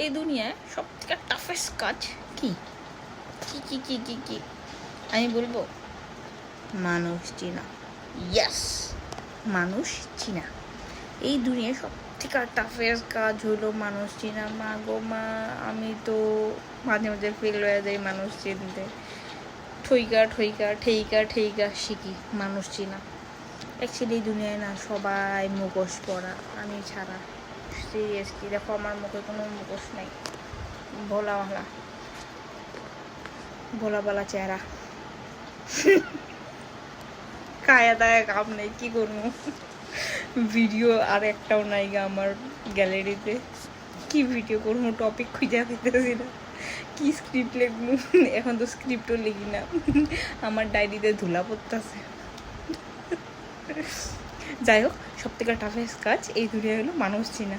এই দুনিয়ায় সব থেকে টাফেস্ট কাজ কি কি কি কি কি কি আমি বলবো মানুষ চেনা। ইয়াস, মানুষ চিনা। এই দুনিয়ায় সব থেকে টাফেস্ট কাজ হলো মানুষ চেনা। মা গো মা, আমি তো মাঝে মাঝে ফেল হয়ে যাই মানুষ চিনতে। ঠইকা ঠইকা ঠেইকা ঠেইকা শিখি মানুষ চিনা। অ্যাকচুয়ালি এই দুনিয়ায় না সবাই মুখোশ পরা, আমি ছাড়া। সিরিয়াসলি দেখো, আমার মুখে কোনো মুখোশ নাই। ভোলাওয়ালা ভোলাবালা চেহারা। খায়া দায়া কাম নেই, কি করবো। ভিডিও আর একটাও নাই গা আমার গ্যালারিতে। কি ভিডিও করবো, টপিক খুঁজে পেতেছি না। কি স্ক্রিপ্ট লিখবো, এখন তো স্ক্রিপ্টও লিখি না, আমার ডায়েরিতে ধুলা পড়তেছে। যাই হোক, সব থেকে টাফেস্ট কাজ এই দুনিয়া হলো মানুষ চিনা।